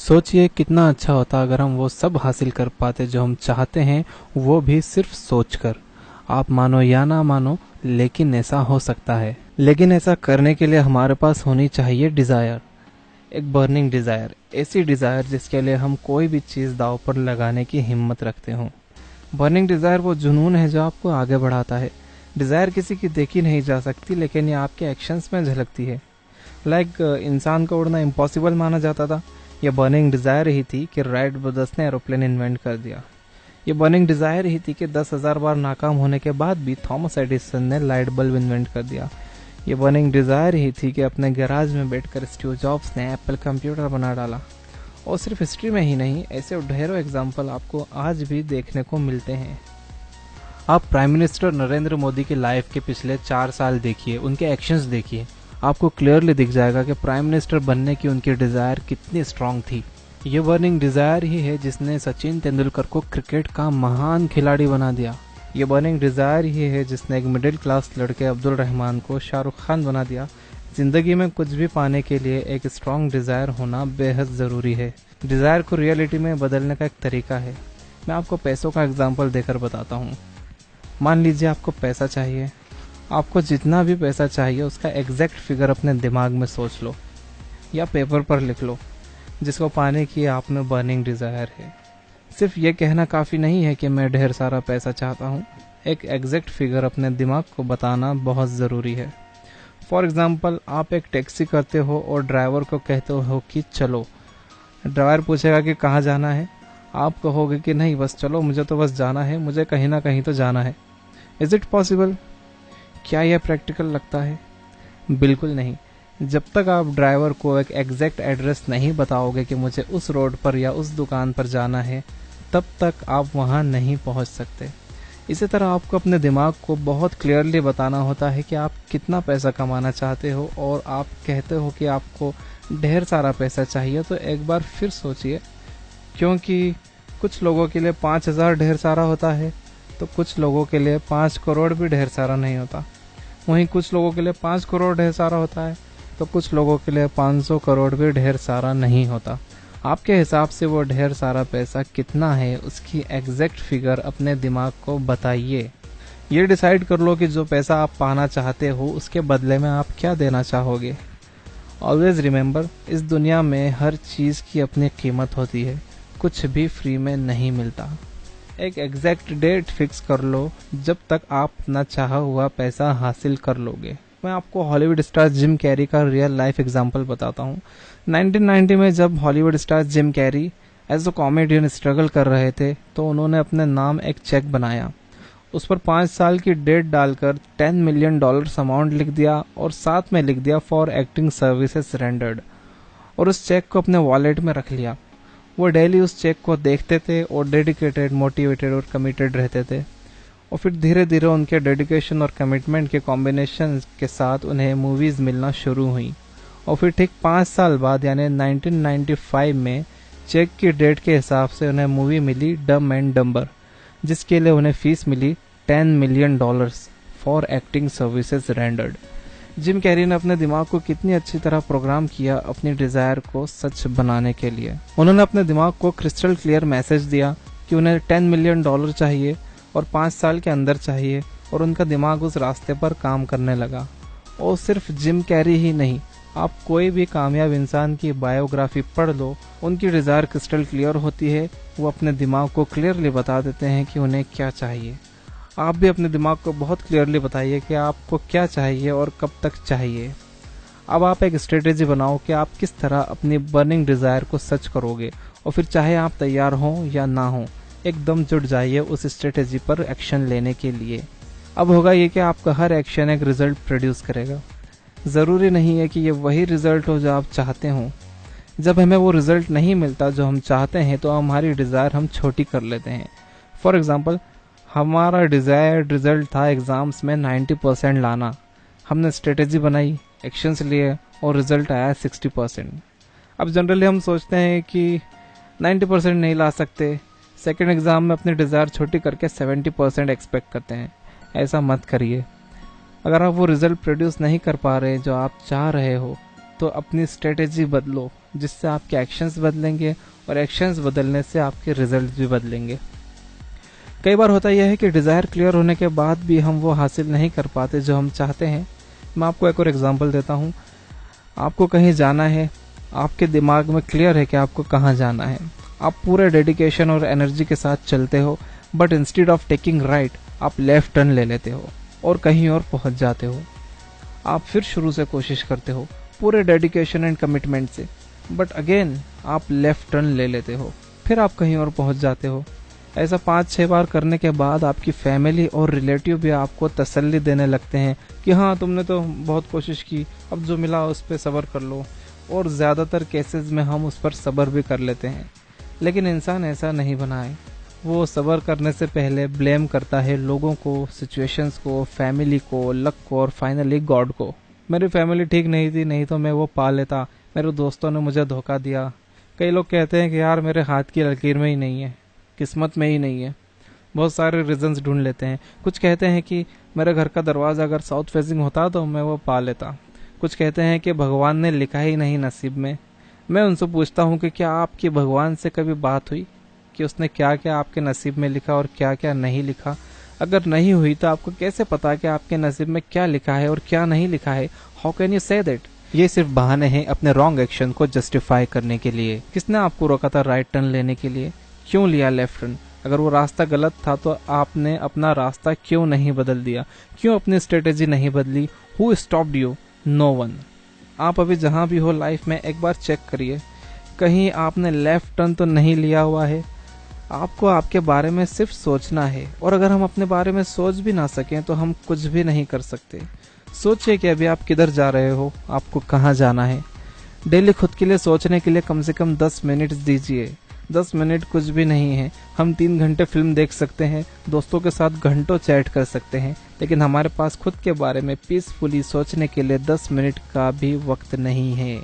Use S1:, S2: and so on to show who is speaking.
S1: सोचिए कितना अच्छा होता अगर हम वो सब हासिल कर पाते जो हम चाहते हैं, वो भी सिर्फ सोचकर। आप मानो या ना मानो, लेकिन ऐसा हो सकता है। लेकिन ऐसा करने के लिए हमारे पास होनी चाहिए डिज़ायर, एक बर्निंग डिज़ायर, ऐसी डिज़ायर जिसके लिए हम कोई भी चीज़ दांव पर लगाने की हिम्मत रखते हों। बर्निंग डिज़ायर वो जुनून है जो आपको आगे बढ़ाता है। डिज़ायर किसी की देखी नहीं जा सकती, लेकिन ये आपके एक्शंस में झलकती है। इंसान को उड़ना इम्पॉसिबल माना जाता था, ये बर्निंग डिज़ायर ही थी कि राइट ब्रदर्स ने एरोप्लेन इन्वेंट कर दिया। ये बर्निंग डिज़ायर ही थी कि 10,000 बार नाकाम होने के बाद भी थॉमस एडिसन ने लाइट बल्ब इन्वेंट कर दिया। ये बर्निंग डिज़ायर ही थी कि अपने गैराज में बैठकर स्टीव जॉब्स ने एप्पल कंप्यूटर बना डाला। और सिर्फ हिस्ट्री में ही नहीं, ऐसे ढेरों एग्जाम्पल आपको आज भी देखने को मिलते हैं। आप प्राइम मिनिस्टर नरेंद्र मोदी की लाइफ के पिछले 4 साल देखिए, उनके एक्शंस देखिए, आपको क्लियरली दिख जाएगा कि प्राइम मिनिस्टर बनने की उनकी डिज़ायर कितनी स्ट्रांग थी। ये बर्निंग डिज़ायर ही है जिसने सचिन तेंदुलकर को क्रिकेट का महान खिलाड़ी बना दिया। ये बर्निंग डिज़ायर ही है जिसने एक मिडिल क्लास लड़के अब्दुल रहमान को शाहरुख खान बना दिया। जिंदगी में कुछ भी पाने के लिए एक स्ट्रांग डिज़ायर होना बेहद ज़रूरी है। डिज़ायर को रियलिटी में बदलने का एक तरीका है। मैं आपको पैसों का एग्जाम्पल देकर बताता हूँ। मान लीजिए आपको पैसा चाहिए। आपको जितना भी पैसा चाहिए उसका एग्जैक्ट फिगर अपने दिमाग में सोच लो या पेपर पर लिख लो, जिसको पाने की आप में बर्निंग डिज़ायर है। सिर्फ ये कहना काफ़ी नहीं है कि मैं ढेर सारा पैसा चाहता हूँ, एक एग्जैक्ट फिगर अपने दिमाग को बताना बहुत ज़रूरी है। फॉर एग्ज़ाम्पल, आप एक टैक्सी करते हो और ड्राइवर को कहते हो कि चलो। ड्राइवर पूछेगा कि कहाँ जाना है। आप कहोगे कि नहीं, बस चलो, मुझे तो बस जाना है, मुझे कहीं ना कहीं तो जाना है। Is it possible? क्या यह प्रैक्टिकल लगता है? बिल्कुल नहीं। जब तक आप ड्राइवर को एक एग्जैक्ट एड्रेस नहीं बताओगे कि मुझे उस रोड पर या उस दुकान पर जाना है, तब तक आप वहां नहीं पहुंच सकते। इसी तरह आपको अपने दिमाग को बहुत क्लियरली बताना होता है कि आप कितना पैसा कमाना चाहते हो, और आप कहते हो कि आपको ढेर सारा पैसा चाहिए। तो एक बार फिर सोचिए, क्योंकि कुछ लोगों के लिए 5,000 ढेर सारा होता है, तो कुछ लोगों के लिए 5 करोड़ भी ढेर सारा नहीं होता। वहीं कुछ लोगों के लिए 5 करोड़ ढेर सारा होता है, तो कुछ लोगों के लिए 500 करोड़ भी ढेर सारा नहीं होता। आपके हिसाब से वो ढेर सारा पैसा कितना है, उसकी एग्जैक्ट फिगर अपने दिमाग को बताइए। ये डिसाइड कर लो कि जो पैसा आप पाना चाहते हो उसके बदले में आप क्या देना चाहोगे। ऑलवेज रिमेंबर, इस दुनिया में हर चीज़ की अपनी कीमत होती है, कुछ भी फ्री में नहीं मिलता। एक एग्जैक्ट डेट फिक्स कर लो जब तक आप अपना चाहा हुआ पैसा हासिल कर लोगे। मैं आपको हॉलीवुड स्टार जिम कैरी का रियल लाइफ एग्जांपल बताता हूँ। 1990 में जब Hollywood star Jim Carrey as a comedian struggle कर रहे थे, तो उन्होंने अपने नाम एक चेक बनाया। उस पर 5 साल की डेट डालकर $10 मिलियन अमाउंट लिख दिया, और साथ में लिख दिया फॉर एक्टिंग सर्विसेज रेंडर्ड, और उस चेक को अपने वॉलेट में रख लिया। वो डेली उस चेक को देखते थे और डेडिकेटेड, मोटिवेटेड और कमिटेड रहते थे। और फिर धीरे धीरे उनके डेडिकेशन और कमिटमेंट के कॉम्बिनेशन के साथ उन्हें मूवीज़ मिलना शुरू हुई। और फिर ठीक 5 साल बाद यानी 1995 में चेक की डेट के हिसाब से उन्हें मूवी मिली डम एंड डम्बर, जिसके लिए उन्हें फीस मिली $10 million for acting services rendered. Jim Carrey ने अपने दिमाग को कितनी अच्छी तरह प्रोग्राम किया अपनी डिजायर को सच बनाने के लिए। उन्होंने अपने दिमाग को क्रिस्टल क्लियर मैसेज दिया कि उन्हें $10 मिलियन चाहिए और 5 साल के अंदर चाहिए, और उनका दिमाग उस रास्ते पर काम करने लगा। और सिर्फ जिम कैरी ही नहीं, आप कोई भी कामयाब इंसान की बायोग्राफी पढ़ लो, उनकी डिजायर क्रिस्टल क्लियर होती है। वो अपने दिमाग को क्लियरली बता देते हैं कि उन्हें क्या चाहिए। आप भी अपने दिमाग को बहुत क्लियरली बताइए कि आपको क्या चाहिए और कब तक चाहिए। अब आप एक स्ट्रेटेजी बनाओ कि आप किस तरह अपनी बर्निंग डिजायर को सच करोगे, और फिर चाहे आप तैयार हों या ना हो, एकदम जुट जाइए उस स्ट्रेटेजी पर एक्शन लेने के लिए। अब होगा ये कि आपका हर एक्शन एक रिजल्ट प्रोड्यूस करेगा। ज़रूरी नहीं है कि ये वही रिजल्ट हो जो आप चाहते हो। जब हमें वो रिजल्ट नहीं मिलता जो हम चाहते हैं, तो हमारी डिज़ायर हम छोटी कर लेते हैं। फॉर एग्ज़ाम्पल, हमारा डिज़ायर्ड रिजल्ट था एग्ज़ाम्स में 90% लाना। हमने स्ट्रेटेजी बनाई, एक्शंस लिए, और रिजल्ट आया 60%। अब जनरली हम सोचते हैं कि 90% नहीं ला सकते, सेकेंड एग्ज़ाम में अपनी डिज़ायर छोटी करके 70% एक्सपेक्ट करते हैं। ऐसा मत करिए। अगर आप वो रिजल्ट प्रोड्यूस नहीं कर पा रहे जो आप चाह रहे हो, तो अपनी स्ट्रेटेजी बदलो, जिससे आपके एक्शंस बदलेंगे और एक्शंस बदलने से आपके रिजल्ट भी बदलेंगे। कई बार होता यह है कि डिज़ायर क्लियर होने के बाद भी हम वो हासिल नहीं कर पाते जो हम चाहते हैं। मैं आपको एक और एग्जांपल देता हूँ। आपको कहीं जाना है, आपके दिमाग में क्लियर है कि आपको कहाँ जाना है, आप पूरे डेडिकेशन और एनर्जी के साथ चलते हो, but instead of taking right आप लेफ्ट टर्न ले लेते हो और कहीं और पहुंच जाते हो। आप फिर शुरू से कोशिश करते हो पूरे डेडिकेशन एंड कमिटमेंट से, बट अगेन आप लेफ्ट टर्न ले लेते हो, फिर आप कहीं और पहुंच जाते हो। ऐसा 5-6 बार करने के बाद आपकी फैमिली और रिलेटिव भी आपको तसल्ली देने लगते हैं कि हाँ तुमने तो बहुत कोशिश की, अब जो मिला उस पर सब्र कर लो। और ज़्यादातर केसेस में हम उस पर सब्र भी कर लेते हैं, लेकिन इंसान ऐसा नहीं बना है। वो सब्र करने से पहले ब्लेम करता है लोगों को, सिचुएशंस को, फैमिली को, लक को और फाइनली गॉड को। मेरी फैमिली ठीक नहीं थी, नहीं तो मैं वो पा लेता, मेरे दोस्तों ने मुझे धोखा दिया। कई लोग कहते हैं कि यार मेरे हाथ की लकीर में ही नहीं है, किस्मत में ही नहीं है। बहुत सारे रीजंस ढूंढ लेते हैं। कुछ कहते हैं कि मेरे घर का दरवाज़ा अगर साउथ फेसिंग होता तो मैं वो पा लेता। कुछ कहते हैं कि भगवान ने लिखा ही नहीं नसीब में। मैं उनसे पूछता हूँ कि क्या आपकी भगवान से कभी बात हुई कि उसने क्या क्या आपके नसीब में लिखा और क्या क्या नहीं लिखा? अगर नहीं हुई तो आपको कैसे पता कि आपके नसीब में क्या लिखा है और क्या नहीं लिखा है? How can you say that? ये सिर्फ बहाने हैं अपने रॉन्ग एक्शन को जस्टिफाई करने के लिए। किसने आपको रोका था राइट टर्न लेने के लिए? क्यों लिया लेफ्ट टर्न? अगर वो रास्ता गलत था तो आपने अपना रास्ता क्यों नहीं बदल दिया? क्यों अपनी स्ट्रेटेजी नहीं बदली? Who stopped you? No one. आप अभी जहां भी हो लाइफ में एक बार चेक करिए, कहीं आपने लेफ्ट टर्न तो नहीं लिया हुआ है। आपको आपके बारे में सिर्फ सोचना है, और अगर हम अपने बारे में सोच भी ना सकें तो हम कुछ भी नहीं कर सकते। सोचिए कि अभी आप किधर जा रहे हो, आपको कहाँ जाना है। डेली खुद के लिए सोचने के लिए कम से कम 10 मिनट दीजिए। 10 मिनट कुछ भी नहीं है। हम 3 घंटे फिल्म देख सकते हैं, दोस्तों के साथ घंटों चैट कर सकते हैं, लेकिन हमारे पास खुद के बारे में पीसफुली सोचने के लिए 10 मिनट का भी वक्त नहीं है।